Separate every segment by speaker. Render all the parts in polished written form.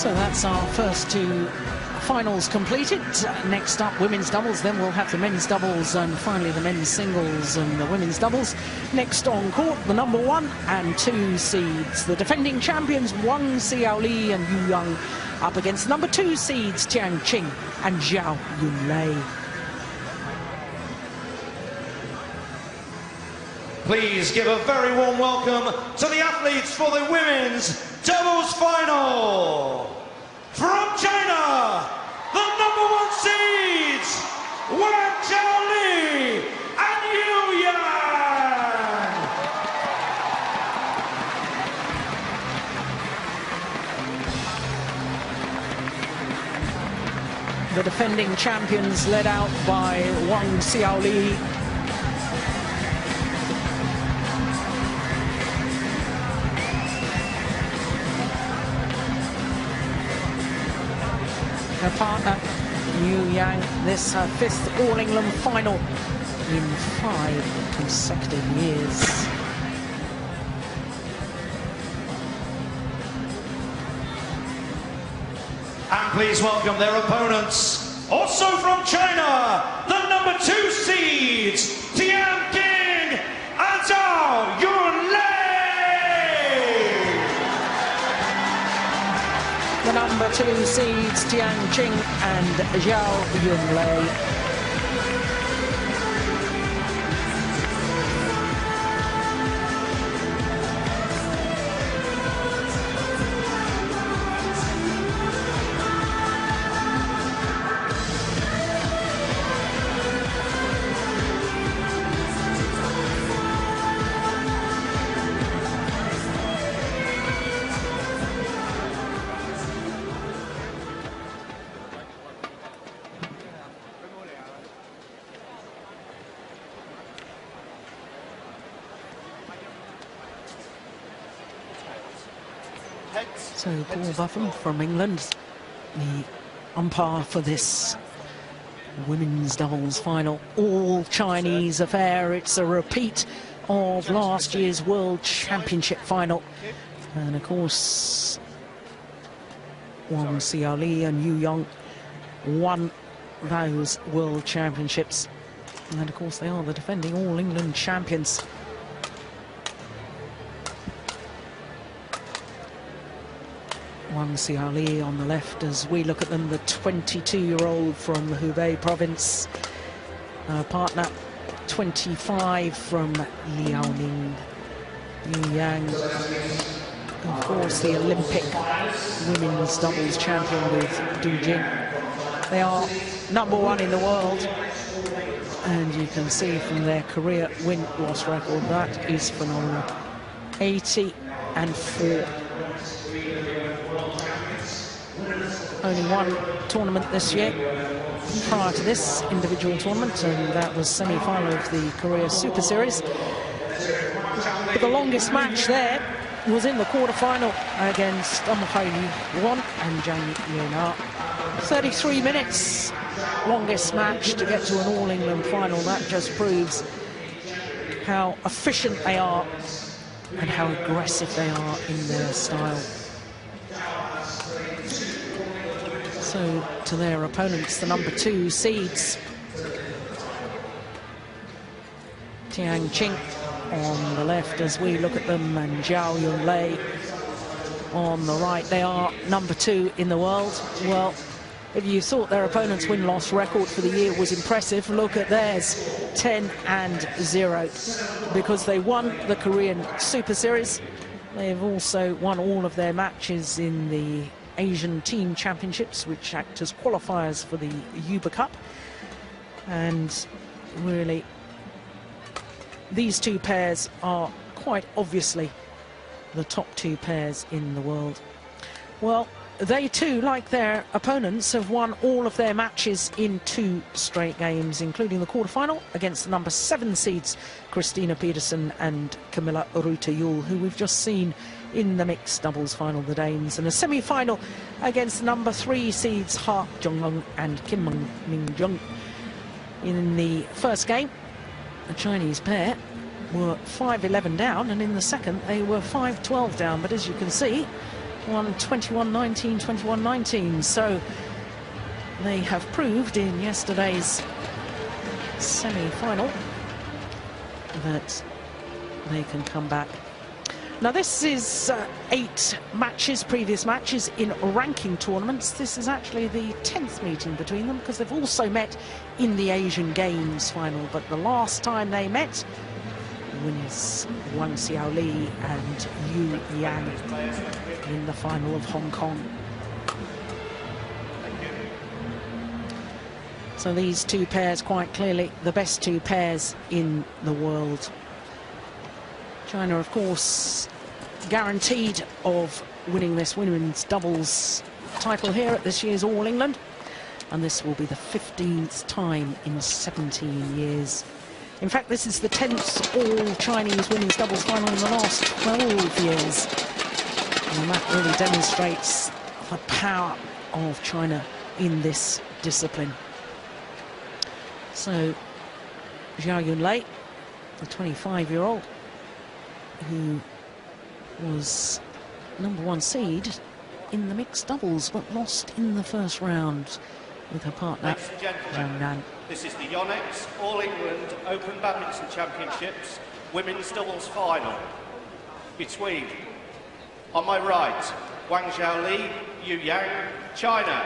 Speaker 1: So that's our first two finals completed. Next up, women's doubles. Then we'll have the men's doubles and finally the men's singles and the women's doubles. Next on court, the number 1 and 2 seeds. The defending champions Wang Xiaoli and Yu Yang up against number 2 seeds Tian Qing and Zhao Yunlei.
Speaker 2: Please give a very warm welcome to the athletes for the women's doubles final. From China, the number 1 seeds, Wang Xiaoli and Yu Yang.
Speaker 1: The defending champions led out by Wang Xiaoli. Her partner, Yu Yang, this her 5th All-England final in 5 consecutive years.
Speaker 2: And please welcome their opponents, also from China, the number 2 seeds, Tian Qing Zhao Yunlei.
Speaker 1: The number 2 seeds, Tian Qing and Zhao Yunlei. So Paul Buffon from England, the umpire for this women's doubles final. All Chinese affair. It's a repeat of last year's World Championship final. And of course, Wang Xiaoli and Yu Yang won those World Championships. And of course, they are the defending All England champions. Wang Xiaoli on the left as we look at them, the 22-year-old from the Hubei province. Partner, 25 from Liaoning. Yu Yang, of course, the Olympic women's doubles champion with Du Jing. They are number 1 in the world. And you can see from their career win-loss record, that is phenomenal. 80-4. Only one tournament this year prior to this individual tournament, and that was semi-final of the Korea Super Series. But the longest match there was in the quarter-final against Won and Zhang Yena. 33 minutes, longest match to get to an All-England final. That just proves how efficient they are and how aggressive they are in their style. So to their opponents, the number 2 seeds, Tian Qing on the left as we look at them, and Zhao Yunlei on the right. They are number 2 in the world. Well, if you thought their opponent's win-loss record for the year was impressive, look at theirs, 10-0, because they won the Korean Super Series. They've also won all of their matches in the Asian Team Championships, which act as qualifiers for the Uber Cup. And really, these two pairs are quite obviously the top 2 pairs in the world. Well, they too, like their opponents, have won all of their matches in 2 straight games, including the quarterfinal against the number 7 seeds Christina Pedersen and Camilla Ruta-Yul, who we've just seen in the mixed doubles final, the Danes, and a semi-final against the number 3 seeds Ha Zhonglong and Kim Min-jung. In the first game, the Chinese pair were 5-11 down, and in the second they were 5-12 down. But as you can see, won 21-19, 21-19. So they have proved in yesterday's semi-final that they can come back. Now this is 8 matches, previous matches in ranking tournaments. This is actually the 10th meeting between them, because they've also met in the Asian Games final. But the last time they met, winners Wang Xiaoli and Yu Yang in the final of Hong Kong. So these two pairs, quite clearly the best two pairs in the world. China, of course, guaranteed of winning this women's doubles title here at this year's All England, and this will be the 15th time in 17 years. In fact, this is the 10th all-Chinese women's doubles final in the last 12 years, and that really demonstrates the power of China in this discipline. So Zhao Yunlei, the 25-year-old, who was #1 seed in the mixed doubles but lost in the first round with her partner
Speaker 3: Ladies and gentlemen,
Speaker 1: Nan.
Speaker 3: this is the Yonex All England Open Badminton Championships Women's Doubles Final between, on my right, Wang Xiaoli, Yu Yang, China.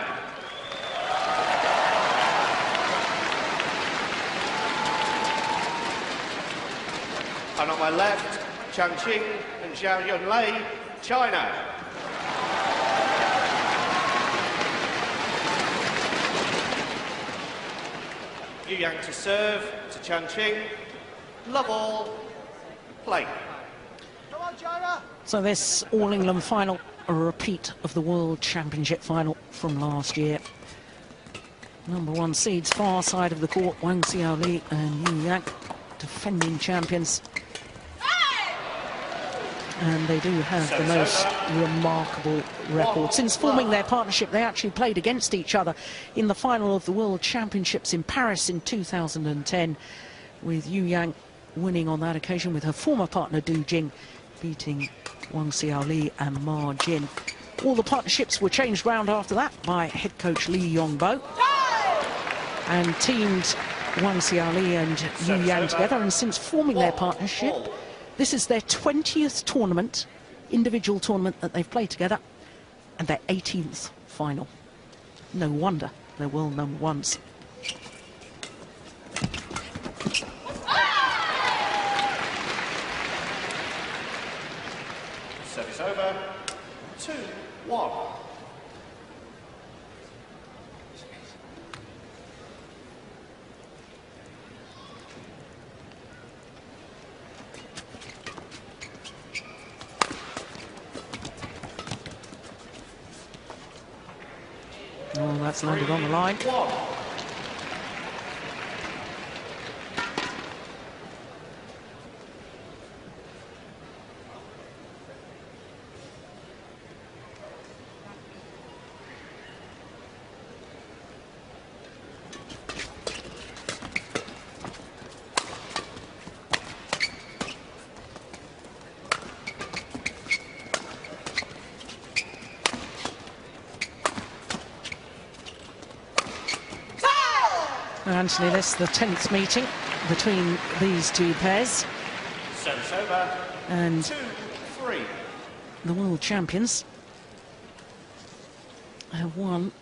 Speaker 3: And on my left, Tian Qing and Zhao Yunlei, China. Yu Yang to serve to Tian Qing. Love all. Play. Come on, China.
Speaker 1: So this All England final, a repeat of the World Championship final from last year. #1 seeds, far side of the court, Wang Xiaoli and Yu Yang, defending champions. And they do have the most remarkable record. Since forming their partnership, they actually played against each other in the final of the World Championships in Paris in 2010, with Yu Yang winning on that occasion with her former partner Du Jing, beating Wang Xiaoli and Ma Jin. All the partnerships were changed round after that by head coach Li Yongbo, and teamed Wang Xiaoli and Yu Yang together. And since forming their partnership, this is their 20th tournament, individual tournament that they've played together, and their 18th final. No wonder they're world #1s.
Speaker 3: Service over. 2-1.
Speaker 1: Oh, that's landed on the line. Anthony, this is the 10th meeting between these two pairs.
Speaker 3: Service over.
Speaker 1: And
Speaker 3: 2-3.
Speaker 1: the world champions have won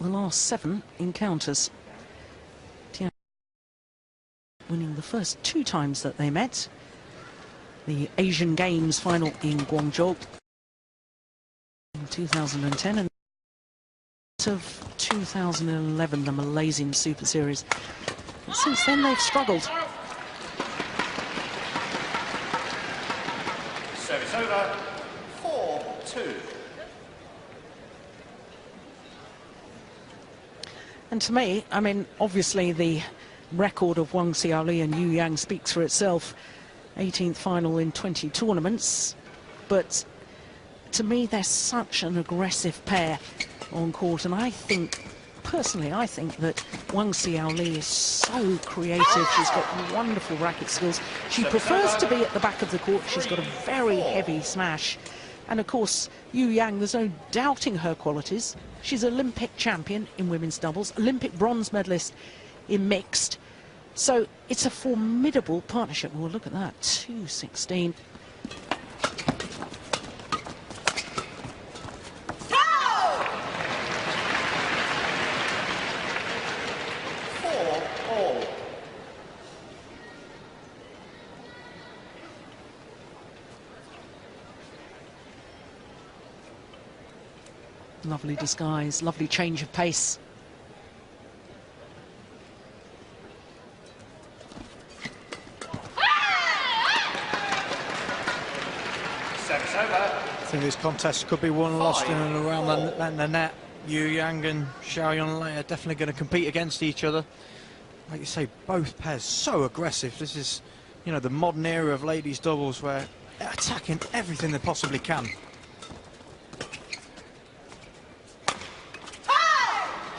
Speaker 1: the last 7 encounters. Tian winning the first 2 times that they met. The Asian Games final in Guangzhou in 2010, and of 2011, the Malaysian Super Series. But since then, they've struggled.
Speaker 3: Service over. 4-2.
Speaker 1: And to me, I mean, obviously the record of Wang Xiaoli and Yu Yang speaks for itself. 18th final in 20 tournaments. But to me, they're such an aggressive pair on court, and I think, personally, I think that Wang Xiaoli is so creative. She's got wonderful racket skills. She prefers to be at the back of the court. She's got a very heavy smash, And of course, Yu Yang, there's no doubting her qualities. She's Olympic champion in women's doubles, Olympic bronze medalist in mixed. So it's a formidable partnership. Well, look at that, 2-16. Lovely disguise, lovely change of pace.
Speaker 3: Service over.
Speaker 4: I think this contest could be won, lost in and around the net. Yu Yang and Zhao Yunlei are definitely going to compete against each other. Like you say, both pairs so aggressive. This is, you know, the modern era of ladies doubles where they're attacking everything they possibly can.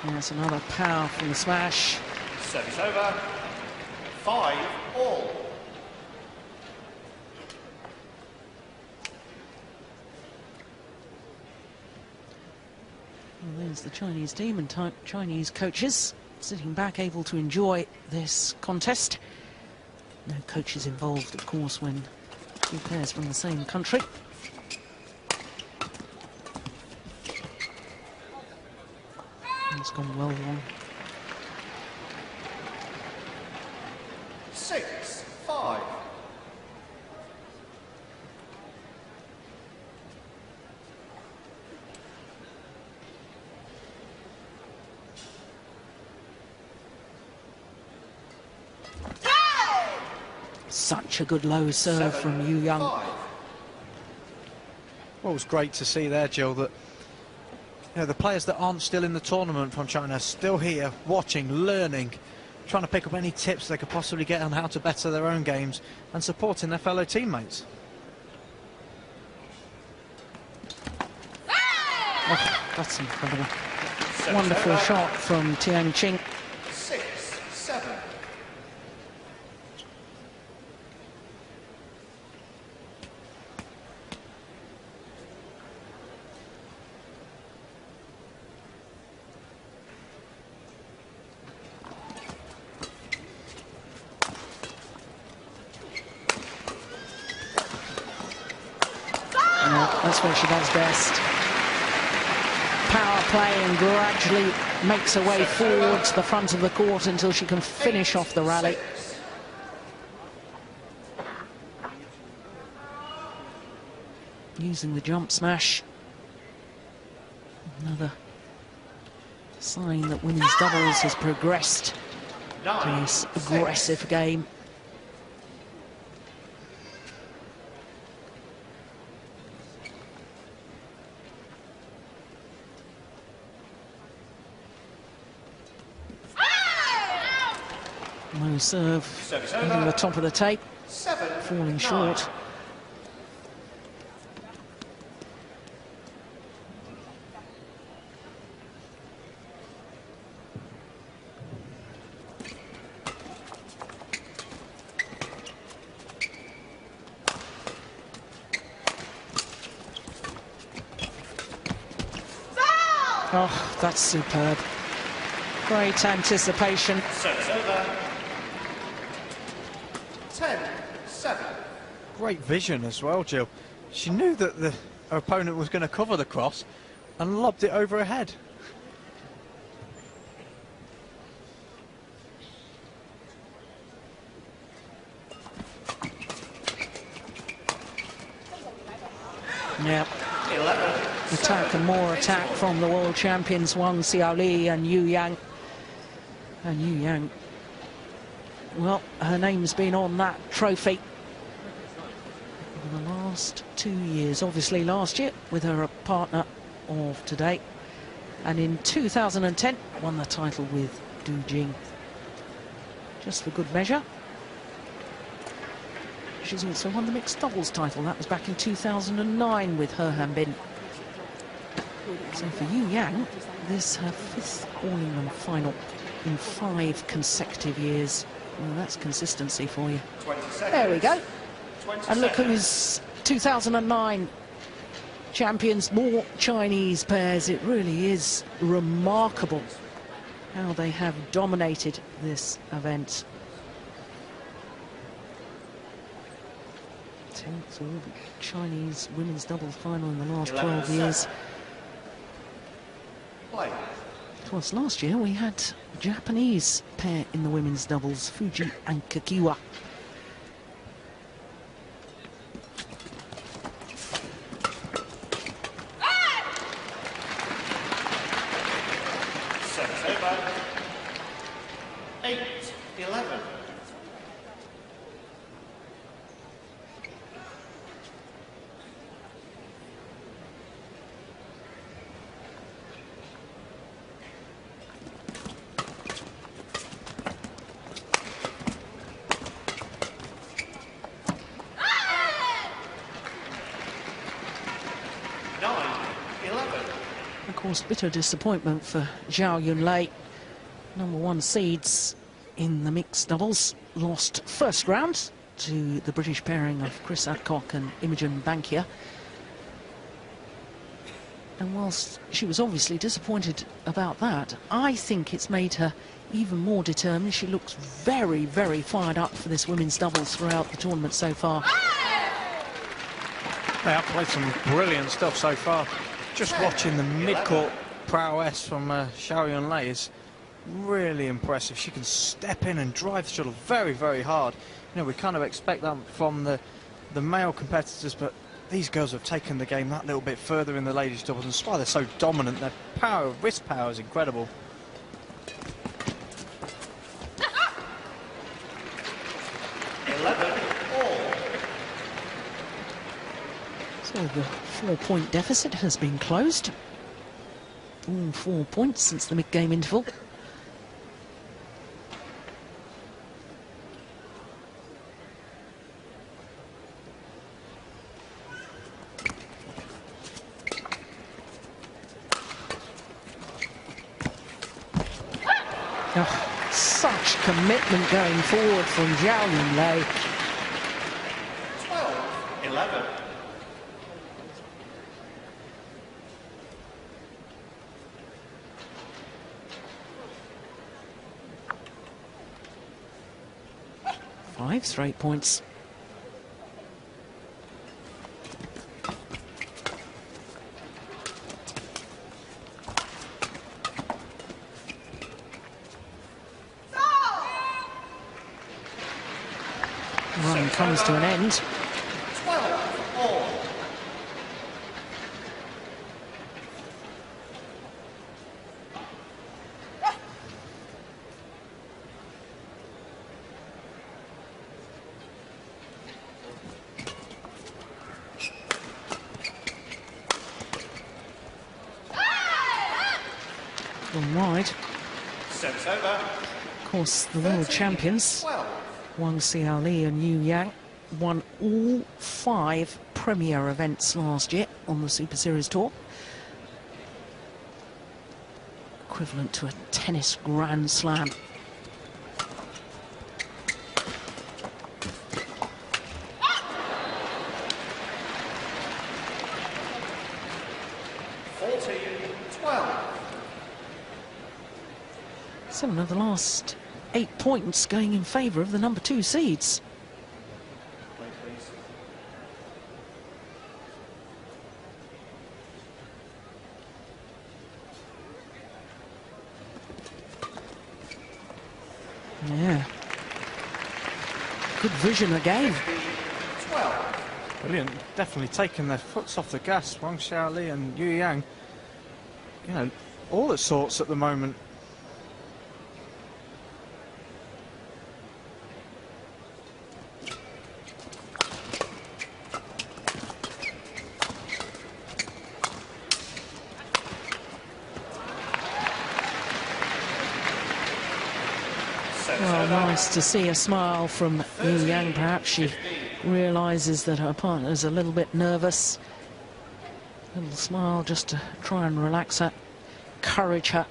Speaker 1: There's another powerful smash.
Speaker 3: Service over. 5-all.
Speaker 1: Well, there's the Chinese team and Chinese coaches sitting back, able to enjoy this contest. No coaches involved, of course, when two pairs from the same country. It's gone well wrong.
Speaker 3: 6-5.
Speaker 1: Such a good low serve from Yu Yang.
Speaker 4: Well, it was great to see there, Jill, that the players that aren't still in the tournament from China are still here, watching, learning, trying to pick up any tips they could possibly get on how to better their own games and supporting their fellow teammates.
Speaker 1: Oh, that's incredible. Wonderful shot from Tian Qing.
Speaker 3: 6-7.
Speaker 1: That's what she does best. Power play and gradually makes her way forward to the front of the court until she can finish off the rally. Using the jump smash. Another sign that women's doubles has progressed to this aggressive game. Low serve, hitting the top of the tape, falling short. Oh, that's superb. Great anticipation.
Speaker 3: Service over. 10-7.
Speaker 4: Great vision as well, Jill. She knew that her opponent was going to cover the cross and lobbed it over her head.
Speaker 1: Yeah.
Speaker 3: 11.
Speaker 1: Attack and more attack from the world champions Wang Xiaoli and Yu Yang. And Yu Yang, well, her name's been on that trophy for the last 2 years. Obviously last year with her partner of today, and in 2010 won the title with Du Jing. Just for good measure, she's also won the mixed doubles title. That was back in 2009 with He Hanbin. So for Yu Yang, this is her 5th all-England final in 5 consecutive years. Well, that's consistency for you.
Speaker 3: 20 seconds.
Speaker 1: There we go.
Speaker 3: 20
Speaker 1: And look
Speaker 3: seconds.
Speaker 1: who's 2009 champions, more Chinese pairs. It really is remarkable how they have dominated this event. 10th all Chinese women's doubles final in the last 12 years. Of course, last year we had a Japanese pair in the women's doubles, Fuji and Kakiwa.
Speaker 3: Set over. 8-11.
Speaker 1: Of course, bitter disappointment for Zhao Yunlei. #1 seeds in the mixed doubles. Lost first round to the British pairing of Chris Adcock and Imogen Bankier. And whilst she was obviously disappointed about that, I think it's made her even more determined. She looks very, very fired up for this women's doubles throughout the tournament so far.
Speaker 4: They have played some brilliant stuff so far. Just watching the mid-court prowess from Zhao Yunlei is really impressive. She can step in and drive the shuttle very, very hard. You know, we kind of expect that from the male competitors, but these girls have taken the game that little bit further in the ladies' doubles, and that's why they're so dominant. Their power, wrist power is incredible.
Speaker 1: So the 4-point deficit has been closed. All 4 points since the mid-game interval. Oh, such commitment going forward from Zhao Yunlei.
Speaker 3: 12-11.
Speaker 1: Five straight points. Run comes to an end.
Speaker 3: 12-4.
Speaker 1: Gone wide.
Speaker 3: Sense over.
Speaker 1: Of course, the world champions,
Speaker 3: 12.
Speaker 1: Wang Xiaoli and Yu Yang, won all 5 premier events last year on the Super Series Tour. Equivalent to a tennis Grand Slam. Seven of the last 8 points going in favour of the #2 seeds. Yeah. Good vision again.
Speaker 3: 12.
Speaker 4: Brilliant. Definitely taking their foots off the gas. Wang Xiaoli and Yu Yang, you know, all the sorts at the moment.
Speaker 1: Well, nice to see a smile from Yu Yang. Perhaps she realises that her partner's a little bit nervous. A little smile just to try and relax her, encourage her.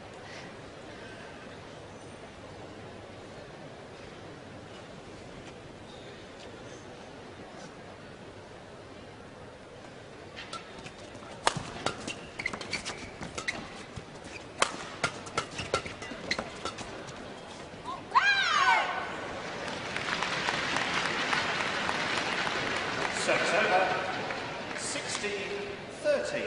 Speaker 3: 13.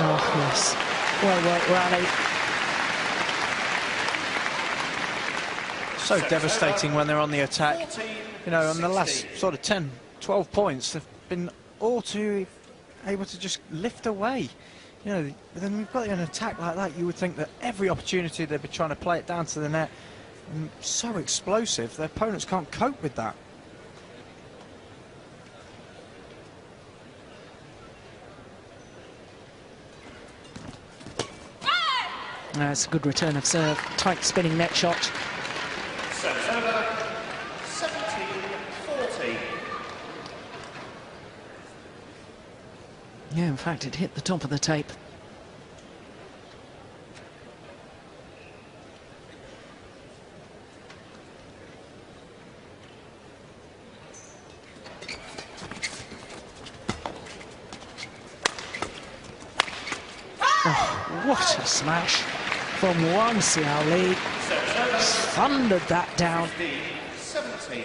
Speaker 1: Oh, yes. Well worked rally.
Speaker 4: So devastating when they're on the attack. You know, on the last sort of 10, 12 points, they've been all too able to just lift away. You know, then you've got an attack like that, you would think that every opportunity they'd be trying to play it down to the net. And so explosive, their opponents can't cope with that.
Speaker 1: That's a good return of serve. Tight spinning net shot.
Speaker 3: Service over. 17-40.
Speaker 1: Yeah, in fact, it hit the top of the tape. Oh, what a smash from Wang Xiaoli. Thundered that down.
Speaker 3: 17.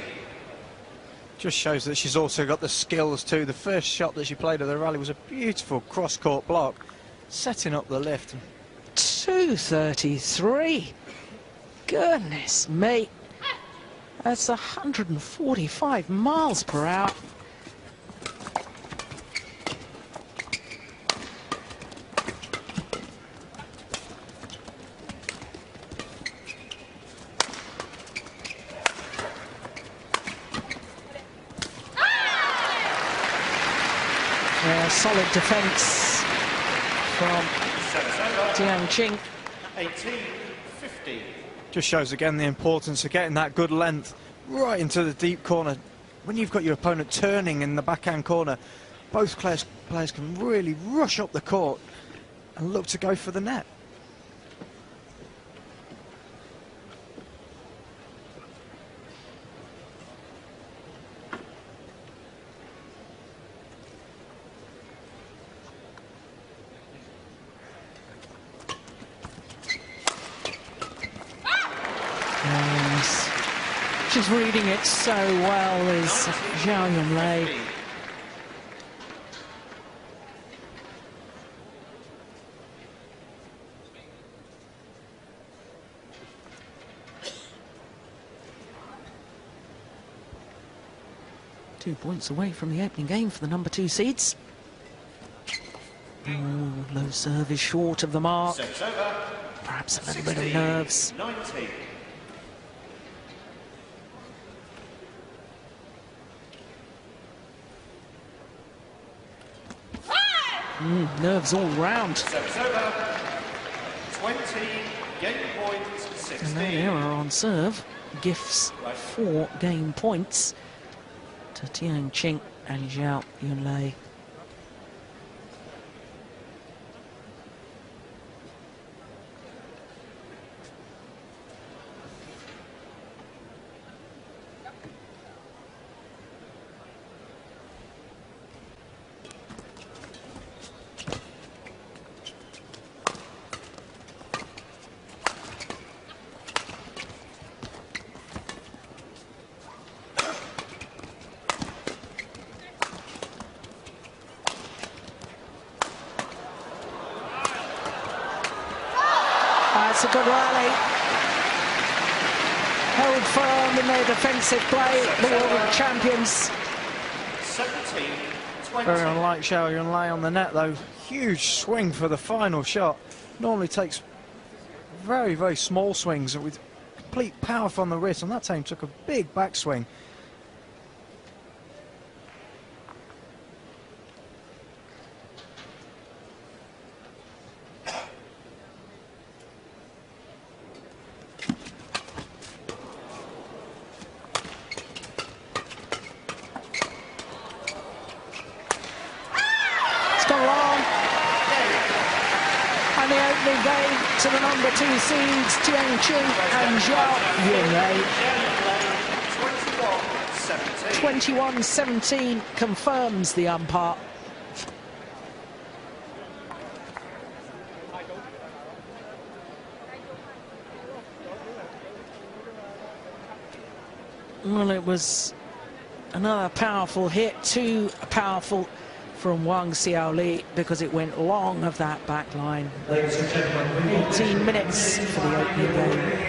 Speaker 4: Just shows that she's also got the skills too. The first shot that she played at the rally was a beautiful cross-court block, setting up the lift.
Speaker 1: 233. Goodness me. That's 145 miles per hour. Solid defence from Tian Qing.
Speaker 3: 18-50.
Speaker 4: Just shows again the importance of getting that good length right into the deep corner. When you've got your opponent turning in the backhand corner, both players can really rush up the court and look to go for the net.
Speaker 1: She's reading it so well, is Zhao Yunlei. Two points away from the opening game for the number 2 seeds. Oh, low serve is short of the mark. Perhaps a little bit of nerves.
Speaker 3: 19.
Speaker 1: Nerves all round.
Speaker 3: Service over. 20, game point 16.
Speaker 1: And that error on serve gifts 4 game points to Tian Qing and Zhao Yunlei. That's a good rally. Held firm in their defensive play, the world champions.
Speaker 3: 17-20.
Speaker 4: Very unlike Zhao Yunlei on the net though. Huge swing for the final shot. Normally takes very, very small swings with complete power from the wrist, and that time took a big backswing.
Speaker 1: And the opening game to the number 2 seeds, Tian Qing and Zhao Yunlei. 21-17 confirms the umpire. Well, it was another powerful hit, too powerful from Wang Xiaoli because it went long of that back line. 18 minutes for the opening game.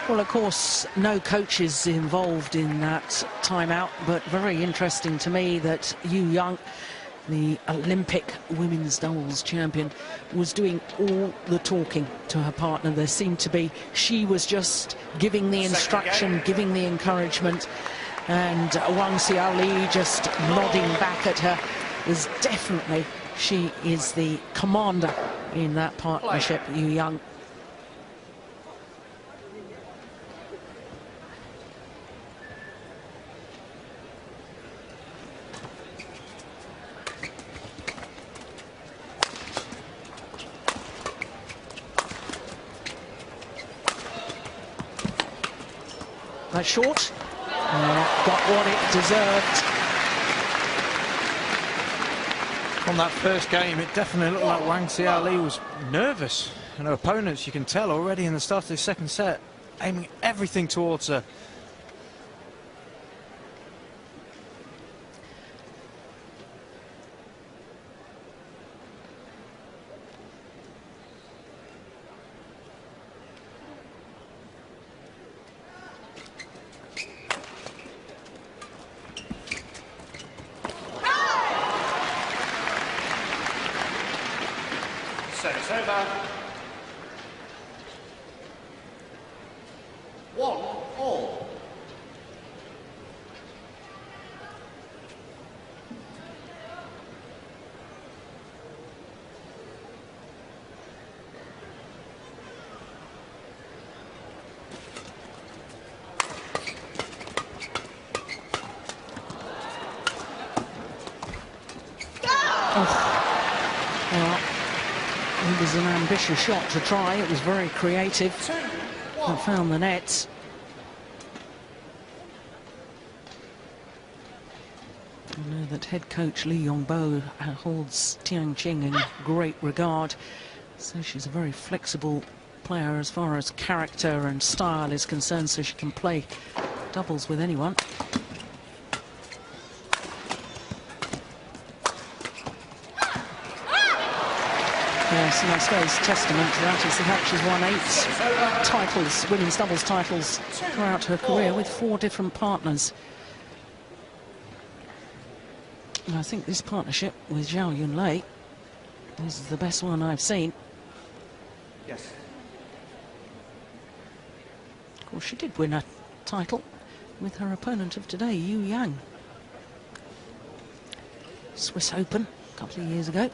Speaker 1: Well, of course, no coaches involved in that timeout, but very interesting to me that Yu Yang, the Olympic women's doubles champion, was doing all the talking to her partner. There seemed to be, she was just giving the instruction, giving the encouragement, and Wang Xiaoli just nodding back at her. Is definitely, she is the commander in that partnership, Yu Yang. That's short. Got what it deserved.
Speaker 4: On that first game, it definitely looked like Wang Xiaoli was nervous. And her opponents, you can tell already in the start of the second set, aiming everything towards her.
Speaker 3: Service over. 1-all.
Speaker 1: It was an ambitious shot to try. It was very creative. And found the net. I know that head coach Li Yongbo holds Tian Qing in great regard. So she's a very flexible player as far as character and style is concerned, so she can play doubles with anyone. Yes, and I suppose testament to that is the fact she's won 8 titles, women's doubles titles, throughout her career with 4 different partners. And I think this partnership with Zhao Yunlei is the best one I've seen.
Speaker 3: Yes.
Speaker 1: Of course, she did win a title with her opponent of today, Yu Yang. Swiss Open a couple of years ago.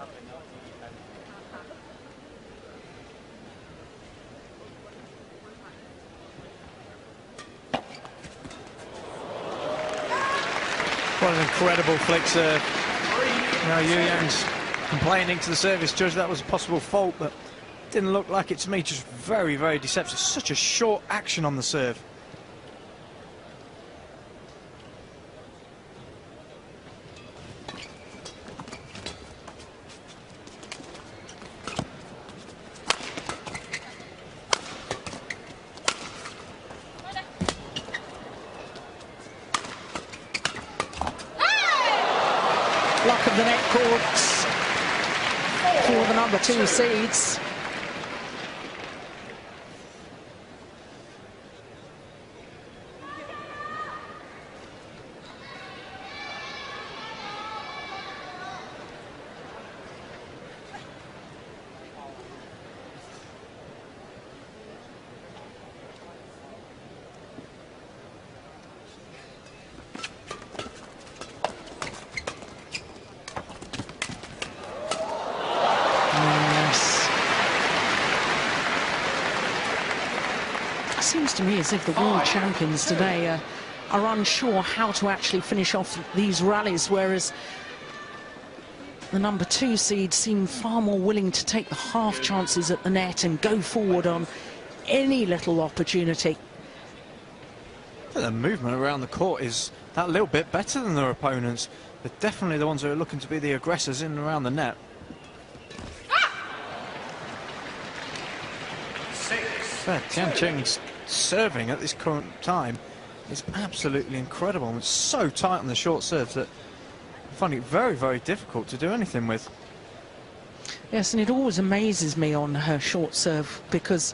Speaker 4: What an incredible flick serve. Now Yu Yang's complaining to the service judge that was a possible fault, but it didn't look like it to me. Just very, very deceptive. Such a short action on the serve.
Speaker 1: courts for the number 2 seeds. Seems to me as if the world champions today are unsure how to actually finish off these rallies, whereas the number 2 seed seem far more willing to take the half chances at the net and go forward on any little opportunity.
Speaker 4: The movement around the court is that little bit better than their opponents. They're definitely the ones who are looking to be the aggressors in and around the net. Tian Qing's serving at this current time is absolutely incredible, and it's so tight on the short serves that I find it very, very difficult to do anything with.
Speaker 1: Yes, and it always amazes me on her short serve because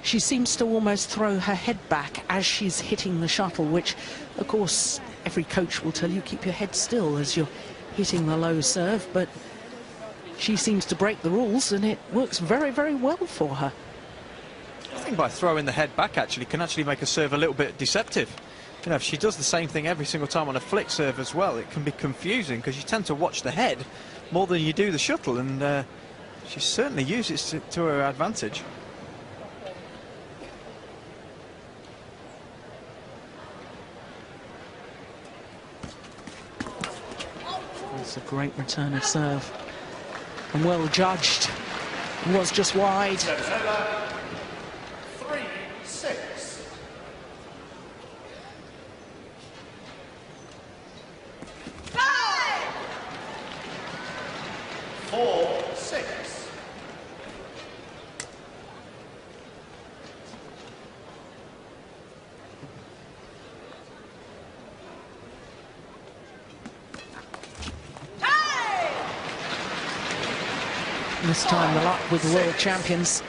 Speaker 1: she seems to almost throw her head back as she's hitting the shuttle, which, of course, every coach will tell you keep your head still as you're hitting the low serve, but she seems to break the rules, and it works very, very well for her.
Speaker 4: I think by throwing the head back can actually make a serve a little bit deceptive. You know, if she does the same thing every single time on a flick serve as well, it can be confusing because you tend to watch the head more than you do the shuttle, and she certainly uses it to her advantage.
Speaker 1: It's a great return of serve and well judged. It was just wide.
Speaker 3: 3-6.
Speaker 2: Five.
Speaker 3: 4-6.
Speaker 1: This time the luck with the world champions.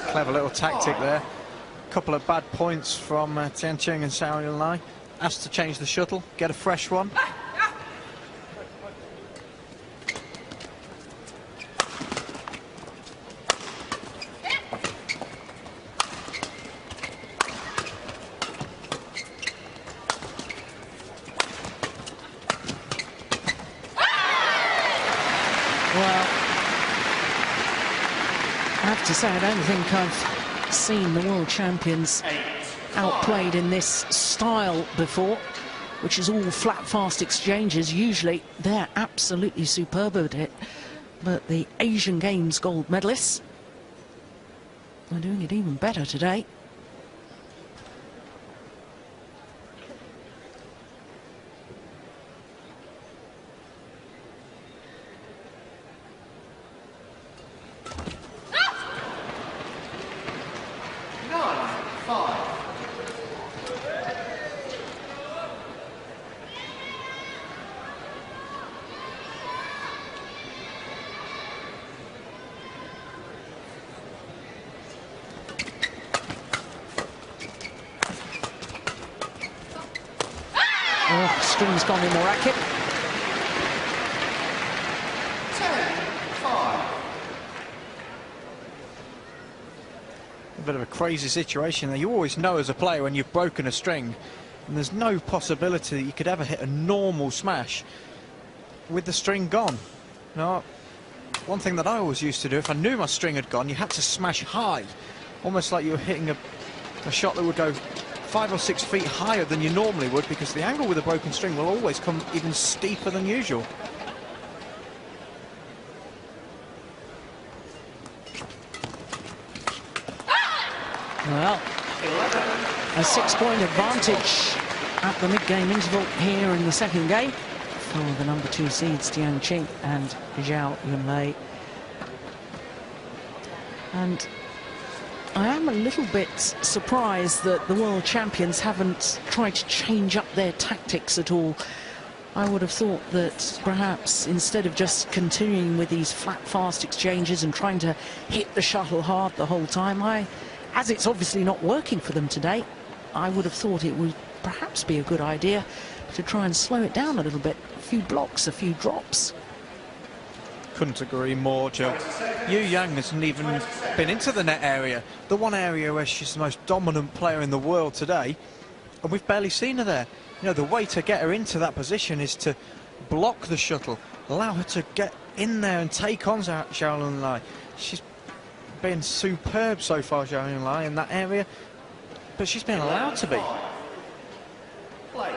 Speaker 4: Clever little tactic there. Couple of bad points from Tian Qing and Zhao Yunlei. Asked to change the shuttle, get a fresh one.
Speaker 1: Well, I have to say, I don't think I've seen the world champions outplayed in this style before, which is all flat, fast exchanges. Usually they're absolutely superb at it, but the Asian Games gold medalists are doing it even better today. Oh, string's gone in the racket.
Speaker 3: 10-5.
Speaker 4: A bit of a crazy situation there. You always know as a player when you've broken a string, and there's no possibility that you could ever hit a normal smash with the string gone. No, one thing that I always used to do, if I knew my string had gone, you had to smash high, almost like you were hitting a shot that would go 5 or 6 feet higher than you normally would, because the angle with a broken string will always come even steeper than usual.
Speaker 1: Well, a 6-point advantage at the mid-game interval here in the second game for the number 2 seeds Tian Qing and Zhao Yunlei. And I am a little bit surprised that the world champions haven't tried to change up their tactics at all. I would have thought that perhaps instead of just continuing with these flat, fast exchanges and trying to hit the shuttle hard the whole time, as it's obviously not working for them today, I would have thought it would perhaps be a good idea to try and slow it down a little bit. A few blocks, a few drops.
Speaker 4: Couldn't agree more, Joe. Yu Yang hasn't even been into the net area, the one area where she's the most dominant player in the world today, and we've barely seen her there. You know, the way to get her into that position is to block the shuttle, allow her to get in there and take on Zhao Yunlei. She's been superb so far, Zhao Yunlei, in that area, but she's been allowed to be.
Speaker 3: Play.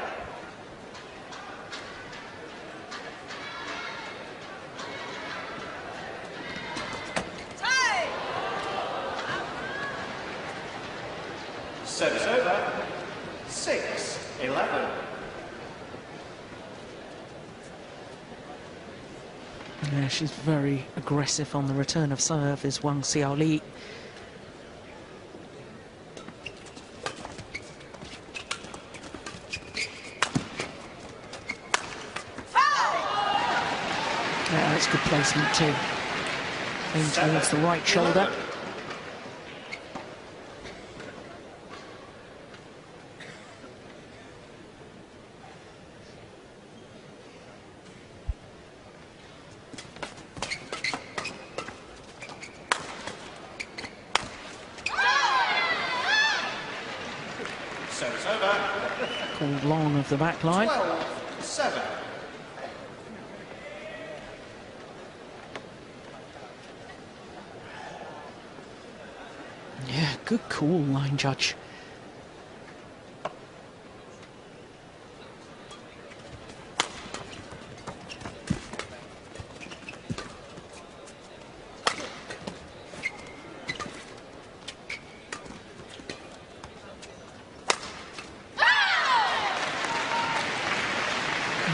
Speaker 3: Service over. 6-11.
Speaker 1: Yeah, she's very aggressive on the return of serve, is Wang Xiaoli. Yeah, that's good placement too. Aimed towards the right shoulder.
Speaker 3: Service over.
Speaker 1: Called long of the back line.
Speaker 3: 12-7.
Speaker 1: Yeah, good call, line judge.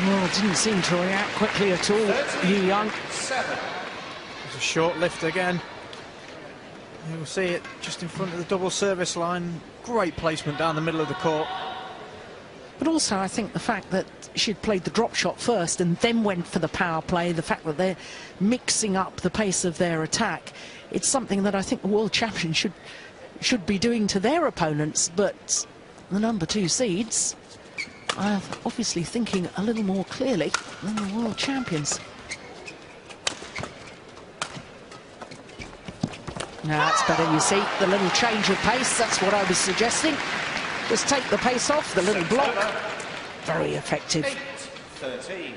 Speaker 1: Well, didn't seem to react quickly at all, Yu Yang.
Speaker 3: 7.
Speaker 4: It's a short lift again. You'll see it just in front of the double service line. Great placement down the middle of the court.
Speaker 1: But also, I think the fact that she'd played the drop shot first and then went for the power play, the fact that they're mixing up the pace of their attack, it's something that I think the world champion should be doing to their opponents. But the number 2 seeds are obviously thinking a little more clearly than the world champions. Now that's better, you see, the little change of pace, that's what I was suggesting. Just take the pace off, the little block. Very effective.
Speaker 3: 8-13.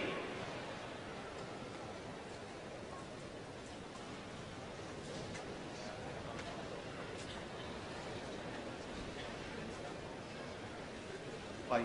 Speaker 3: Play.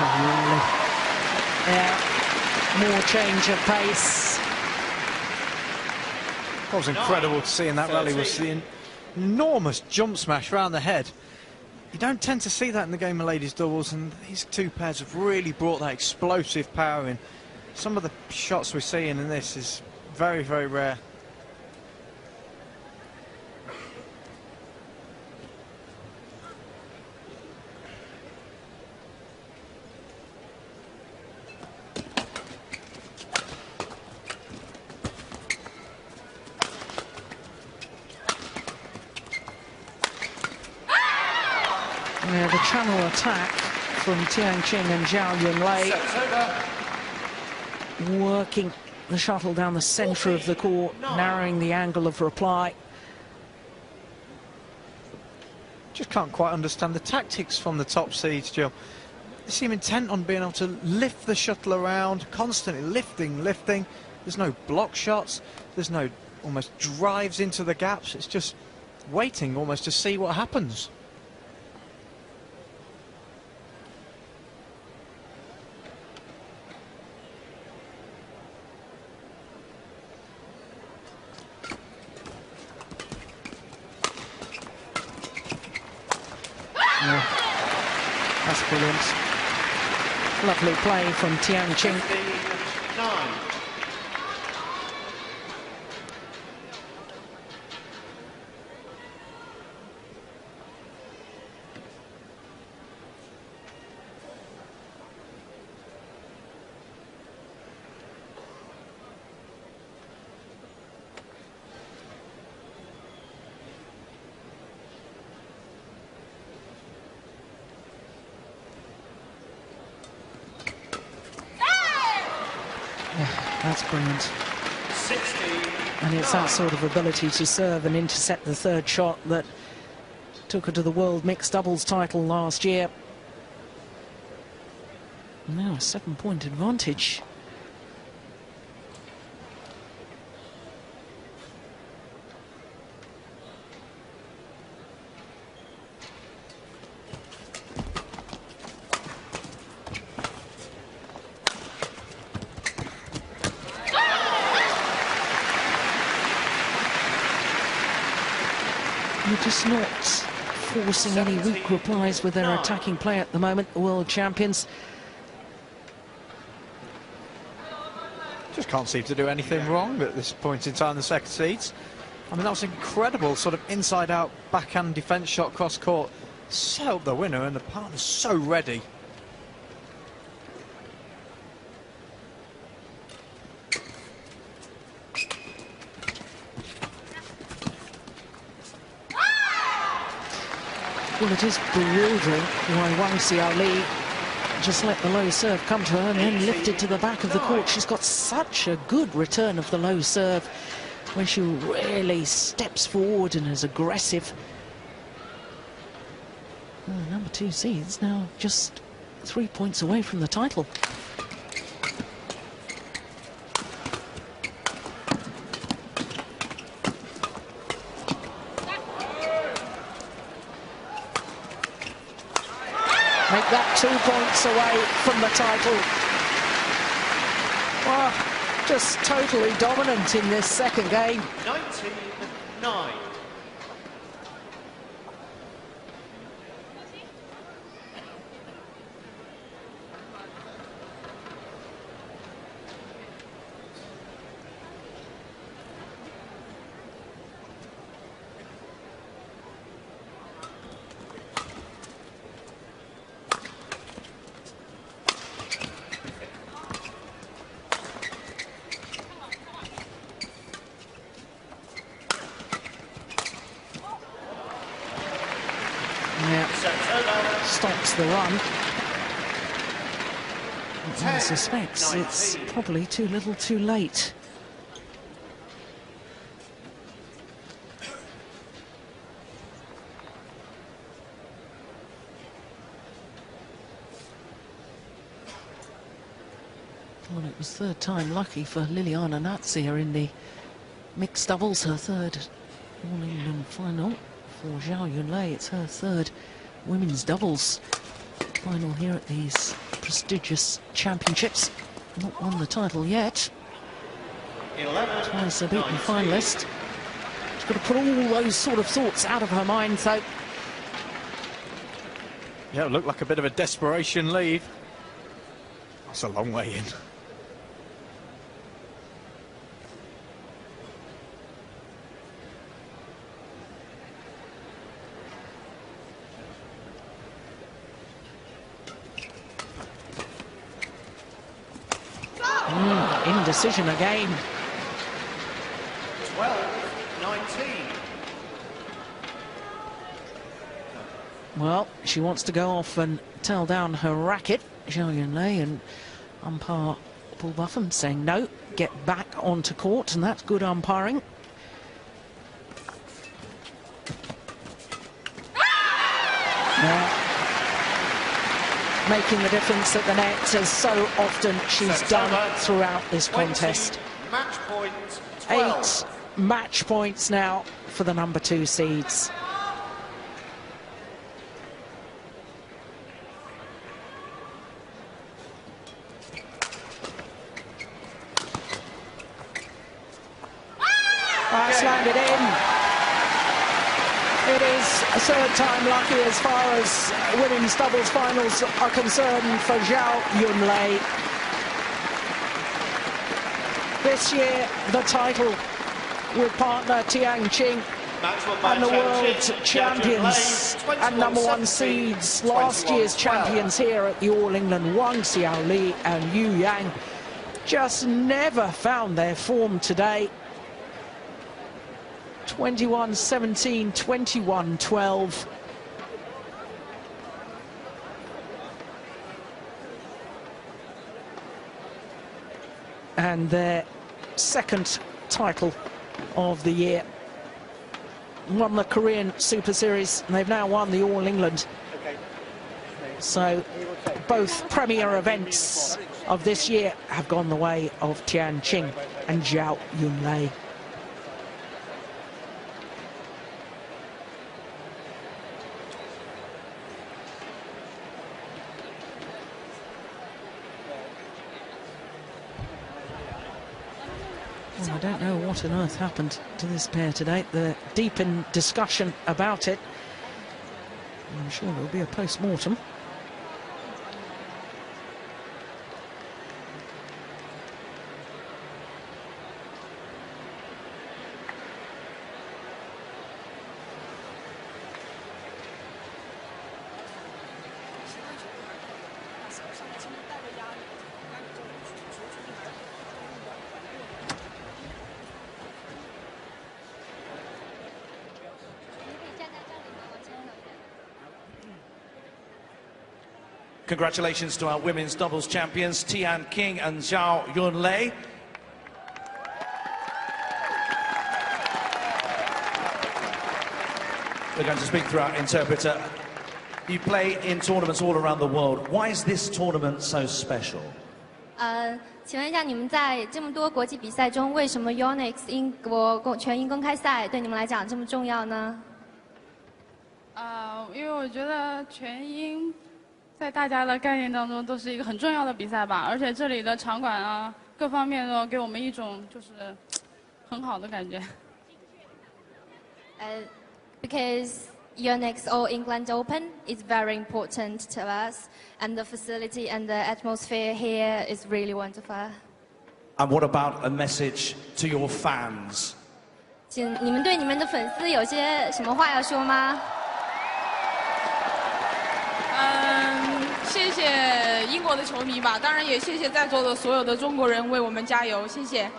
Speaker 1: Really. Yeah, more change of pace.
Speaker 4: What was incredible to see in that rally was the enormous jump smash around the head. You don't tend to see that in the game of ladies doubles, and these two pairs have really brought that explosive power in. Some of the shots we're seeing in this is very, very rare.
Speaker 1: Yeah, the channel attack from Tian Qing and Zhao Yunlei, working the shuttle down the centre of the court, narrowing the angle of reply.
Speaker 4: Just can't quite understand the tactics from the top seeds, Jill. They seem intent on being able to lift the shuttle around, constantly lifting. There's no block shots, there's no almost drives into the gaps. It's just waiting almost to see what happens.
Speaker 1: Yeah, that's brilliant. Lovely play from Tian Qing.
Speaker 3: 9.
Speaker 1: That's brilliant.
Speaker 3: 16.
Speaker 1: And it's that sort of ability to serve and intercept the third shot that took her to the world mixed doubles title last year. Now a 7-point advantage. They're just not forcing any weak replies with their attacking play at the moment, the world champions.
Speaker 4: Just can't seem to do anything wrong at this point in time, the second seeds. I mean, that was incredible sort of inside-out backhand defence shot cross court. Sailed the winner, and the partner's so ready.
Speaker 1: Well, it is bewildering why Wang Xiaoli just let the low serve come to her and then lifted to the back of the court. She's got such a good return of the low serve when she really steps forward and is aggressive. Well, number 2 seeds now just 3 points away from the title. Make that 2 points away from the title. Well, just totally dominant in this second game.
Speaker 3: 19-9.
Speaker 1: Yeah, stops the run. I suspect it's probably too little too late. Well, it was third time lucky for Liliana Natsir in the mixed doubles, her third All-England final. For Zhao Yunlei, it's her third women's doubles final here at these prestigious championships. Not won the title yet.
Speaker 3: 11,
Speaker 1: Twice a beaten finalist. She's got to put all those sort of thoughts out of her mind, though.
Speaker 4: Yeah, it looked like a bit of a desperation lead. That's a long way in.
Speaker 1: Indecision again.
Speaker 3: 12-19.
Speaker 1: Well, she wants to go off and tell down her racket, Zhao Yunlei, and umpire Paul Buffum saying no, get back onto court, and that's good umpiring. Making the difference at the net, as so often she's done throughout this contest.
Speaker 3: Match point 12.
Speaker 1: 8 match points now for the number 2 seeds. That's landed in. It is a third time lucky as far as women's doubles finals are concerned for Zhao Yunlei. This year, the title with partner Tian Qing and the world champions and number 1 seeds, last year's champions here at the All England, Wang Xiaoli and Yu Yang, just never found their form today. 21-17, 21-12. And their second title of the year. Won the Korean Super Series, and they've now won the All England. So both premier events of this year have gone the way of Tian Qing and Zhao Yunlei. Well, I don't know what on earth happened to this pair today. They're deep in discussion about it. I'm sure there'll be a post-mortem.
Speaker 2: Congratulations to our women's doubles champions, Tian Qing and Zhao Yunlei. We're going to speak through our interpreter. You play in tournaments all around the world. Why is this tournament so special?
Speaker 5: 请问一下，你们在这么多国际比赛中，为什么 Yonex 英国全英公开赛对你们来讲这么重要呢？
Speaker 6: 因为我觉得全英在大家的概念当中都是一个很重要的比赛吧，而且这里的场馆啊，各方面都给我们一种就是很好的感觉。
Speaker 5: Because Yonex All England Open is very important to us, and the facility and the atmosphere here is really wonderful.
Speaker 2: And what about a message to your fans?
Speaker 5: 请你们对你们的粉丝有些什么话要说吗？
Speaker 6: 谢谢英国的球迷吧，当然也谢谢在座的所有的中国人为我们加油，谢谢。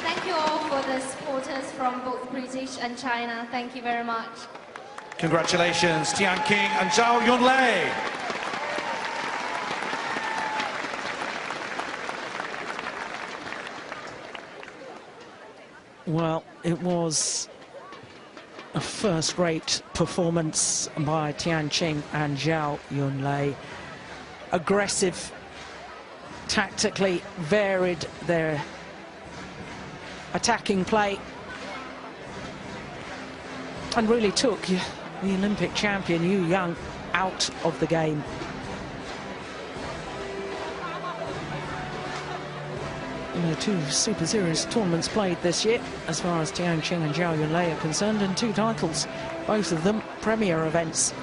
Speaker 5: Thank you all for the supporters from both British and China. Thank you very much.
Speaker 2: Congratulations, Tian Qing and Zhao Yunlei.
Speaker 1: Well, it was a first-rate performance by Tian Qing and Zhao Yunlei. Aggressive, tactically varied their attacking play, and really took the Olympic champion Yu Yang out of the game. The 2 Super Series tournaments played this year, as far as Tian Qing and Zhao Yunlei are concerned, and 2 titles, both of them premier events.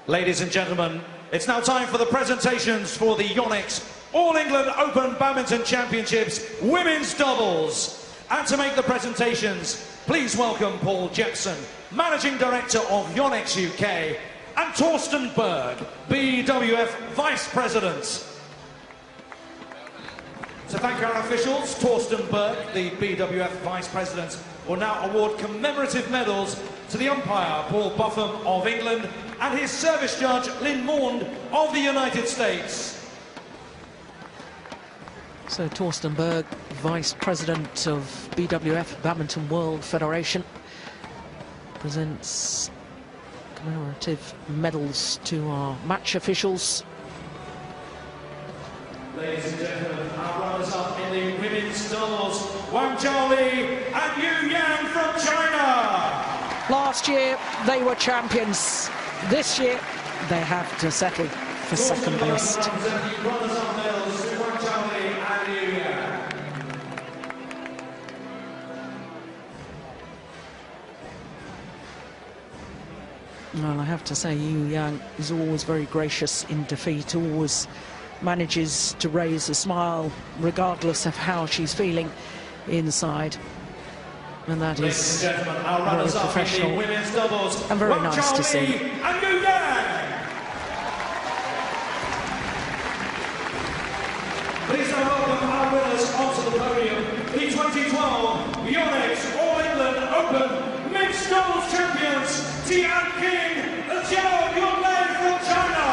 Speaker 2: Ladies and gentlemen, it's now time for the presentations for the Yonex All England Open Badminton Championships Women's Doubles. And to make the presentations, please welcome Paul Jepson, Managing Director of Yonex UK, and Torsten Berg, BWF Vice President. So thank our officials, Torsten Berg, the BWF Vice President, will now award commemorative medals to the umpire Paul Buffum of England and his service judge Lynn Maund of the United States.
Speaker 1: So Torsten Berg, Vice President of BWF, Badminton World Federation, presents commemorative medals to our match officials.
Speaker 2: Ladies and gentlemen, our runners-up in the women's doubles, Wang Xiaoli and Yu Yang from China.
Speaker 1: Last year they were champions. This year they have to settle for second best.
Speaker 2: Runners-up medals to Wang Xiaoli and Yu Yang.
Speaker 1: Well, I have to say, Yu Yang is always very gracious in defeat, always manages to raise a smile regardless of how she's feeling inside. And that is very professional and very nice to see.
Speaker 2: Please now welcome our winners onto the podium. The 2012 Yonex All England Open Mixed Doubles Champions, Tian Qing Zhao Yunlei from China.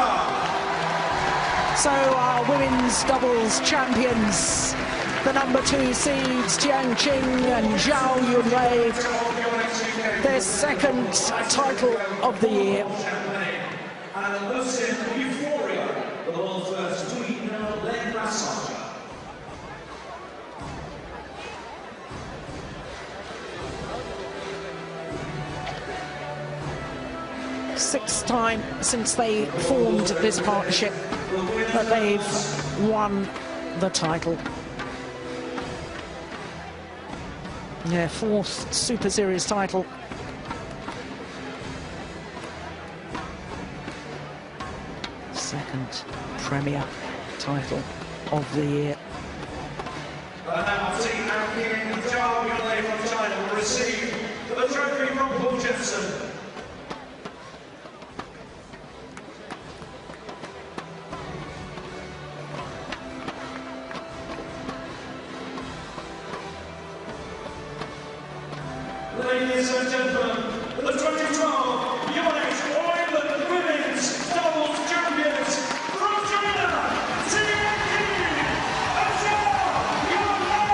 Speaker 1: So our women's doubles champions, the number 2 seeds, Tian Qing and Zhao Yunlei, their second title of the year.
Speaker 2: And the Lucid Euphoria, the world's first tweed-mill leg massager.
Speaker 1: Sixth time since they formed this partnership that they've won the title. Their 4th Super Series title. Second Premier title of the year.
Speaker 2: And now Tian Qing Zhao Yunlei from China will receive the trophy from Paul Jensen. Ladies and gentlemen, the 2012 Yonex All England Women's Doubles Champions from China, Tian Qing and Zhao Yunlei!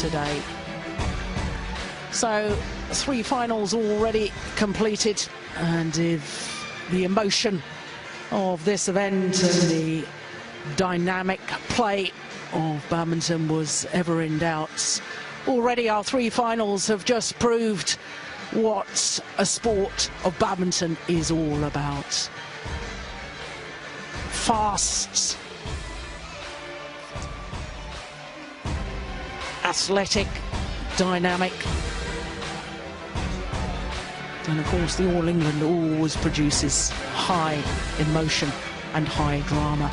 Speaker 1: today. So 3 finals already completed, and if the emotion of this event and the dynamic play of badminton was ever in doubt, already our 3 finals have just proved what a sport of badminton is all about. Fast, athletic, dynamic, and of course the All England always produces high emotion and high drama.